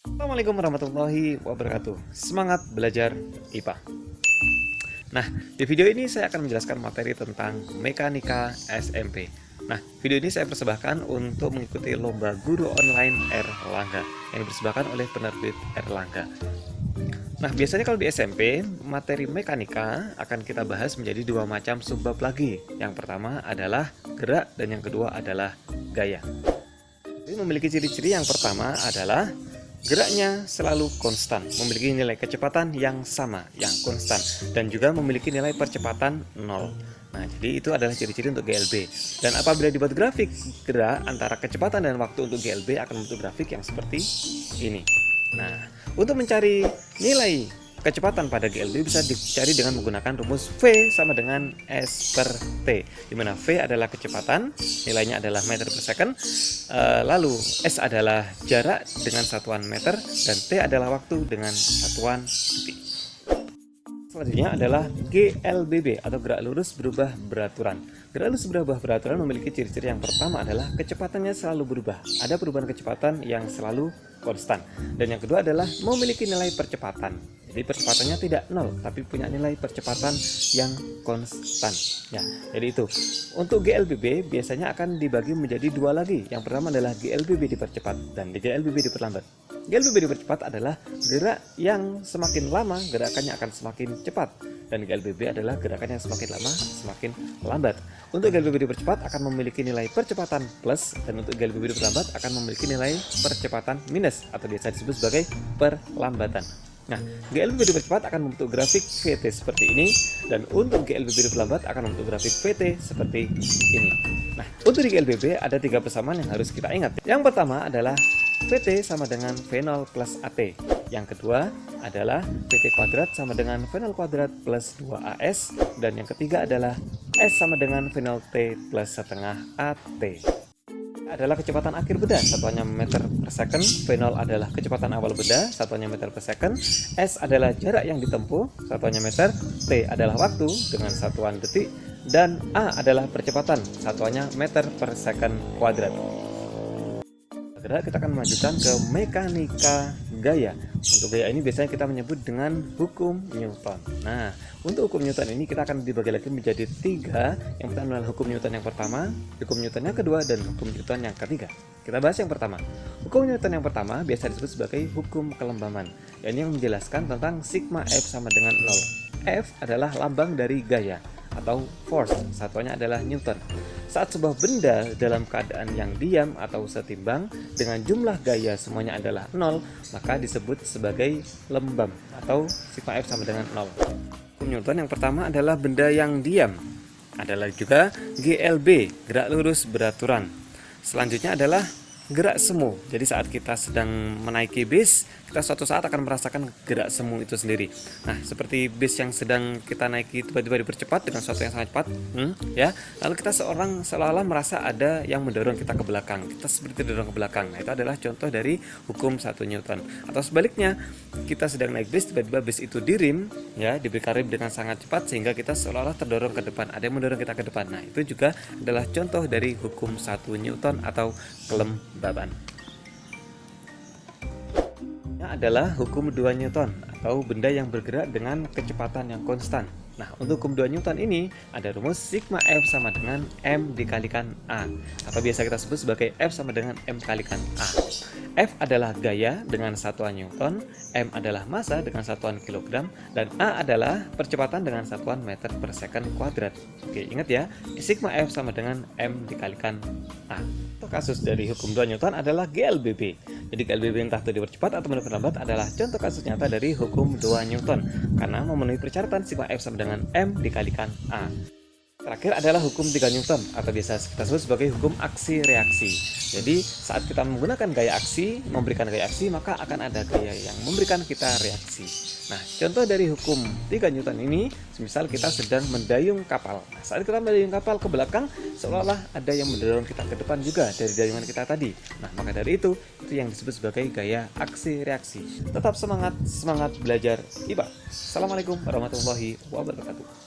Assalamualaikum warahmatullahi wabarakatuh. Semangat belajar IPA. Nah, di video ini saya akan menjelaskan materi tentang mekanika SMP. Nah, video ini saya persembahkan untuk mengikuti lomba guru online Erlangga yang dipersembahkan oleh penerbit Erlangga. Nah, biasanya kalau di SMP, materi mekanika akan kita bahas menjadi dua macam subbab lagi. Yang pertama adalah gerak dan yang kedua adalah gaya. Ini memiliki ciri-ciri. Yang pertama adalah geraknya selalu konstan, memiliki nilai kecepatan yang sama, yang konstan, dan juga memiliki nilai percepatan 0. Nah, jadi itu adalah ciri-ciri untuk GLB. Dan apabila dibuat grafik gerak antara kecepatan dan waktu untuk GLB akan membentuk grafik yang seperti ini. Nah, untuk mencari nilai kecepatan pada GLB bisa dicari dengan menggunakan rumus V sama dengan S per T, di mana V adalah kecepatan, nilainya adalah meter per second, lalu S adalah jarak dengan satuan meter, dan T adalah waktu dengan satuan detik. Selanjutnya adalah GLBB atau gerak lurus berubah beraturan. Gerak lurus berubah beraturan memiliki ciri-ciri. Yang pertama adalah kecepatannya selalu berubah. Ada perubahan kecepatan yang selalu konstan. Dan yang kedua adalah memiliki nilai percepatan. Jadi percepatannya tidak 0, tapi punya nilai percepatan yang konstan. Ya, jadi itu. Untuk GLBB biasanya akan dibagi menjadi dua lagi. Yang pertama adalah GLBB dipercepat dan GLBB diperlambat. GLBB dipercepat adalah gerak yang semakin lama gerakannya akan semakin cepat, dan GLBB adalah gerakan yang semakin lama semakin lambat. Untuk GLBB dipercepat akan memiliki nilai percepatan plus, dan untuk GLBB diperlambat akan memiliki nilai percepatan minus atau biasa disebut sebagai perlambatan. Nah, GLBB dipercepat akan membentuk grafik VT seperti ini, dan untuk GLBB diperlambat akan membentuk grafik VT seperti ini. Nah, untuk di GLBB ada tiga persamaan yang harus kita ingat. Yang pertama adalah VT sama dengan V0 plus AT. Yang kedua adalah VT kuadrat sama dengan V0 kuadrat plus 2AS. Dan yang ketiga adalah S sama dengan V0T plus setengah AT. Adalah kecepatan akhir benda, satuannya meter per second. V0 adalah kecepatan awal benda, satuannya meter per second. S adalah jarak yang ditempuh, satuannya meter. T adalah waktu dengan satuan detik. Dan A adalah percepatan, satuannya meter per second kuadrat. Kita akan melanjutkan ke mekanika gaya. Untuk gaya ini biasanya kita menyebut dengan hukum Newton. Nah, untuk hukum Newton ini kita akan dibagi lagi menjadi tiga. Yang pertama adalah hukum Newton yang pertama, hukum Newton yang kedua, dan hukum Newton yang ketiga. Kita bahas yang pertama. Hukum Newton yang pertama biasa disebut sebagai hukum kelembaman, yang menjelaskan tentang sigma F sama dengan 0. F adalah lambang dari gaya atau force, satuannya adalah Newton. Saat sebuah benda dalam keadaan yang diam atau setimbang dengan jumlah gaya semuanya adalah 0, maka disebut sebagai lembam atau sigma F sama dengan 0. Hukum Newton yang pertama adalah benda yang diam. Adalah juga GLB, gerak lurus beraturan. Selanjutnya adalah gerak semu. Jadi saat kita sedang menaiki bis, kita suatu saat akan merasakan gerak semu itu sendiri. Nah, seperti bis yang sedang kita naiki tiba-tiba dipercepat dengan sesuatu yang sangat cepat, ya. Lalu kita seolah-olah merasa ada yang mendorong kita ke belakang. Kita seperti didorong ke belakang. Nah, itu adalah contoh dari hukum 1 Newton. Atau sebaliknya, kita sedang naik bis, tiba-tiba bis itu direm, ya, diberikan rem dengan sangat cepat sehingga kita seolah-olah terdorong ke depan. Ada yang mendorong kita ke depan. Nah, itu juga adalah contoh dari hukum 1 Newton atau kelembaban. Adalah hukum 2 Newton atau benda yang bergerak dengan kecepatan yang konstan. Nah, untuk hukum 2 Newton ini ada rumus sigma F sama dengan M dikalikan A, atau biasa kita sebut sebagai F sama dengan M kalikan A. F adalah gaya dengan satuan Newton, M adalah massa dengan satuan kilogram, dan A adalah percepatan dengan satuan meter per second kuadrat. Oke, ingat ya, sigma F sama dengan M dikalikan A. Untuk kasus dari hukum 2 Newton adalah GLBB. Jadi GLBB entah itu dipercepat atau diperlambat adalah contoh kasus nyata dari hukum 2 Newton karena memenuhi persyaratan sigma F sama dengan M dikalikan A. Terakhir adalah hukum 3 Newton atau biasa kita sebut sebagai hukum aksi reaksi. Jadi saat kita menggunakan gaya aksi, memberikan gaya aksi, maka akan ada gaya yang memberikan kita reaksi. Nah, contoh dari hukum 3 Newton ini, misal kita sedang mendayung kapal. Nah, saat kita mendayung kapal ke belakang, seolah-olah ada yang mendorong kita ke depan juga dari dayungan kita tadi. Nah, maka dari itu yang disebut sebagai gaya aksi reaksi. Tetap semangat belajar IPA. Assalamualaikum warahmatullahi wabarakatuh.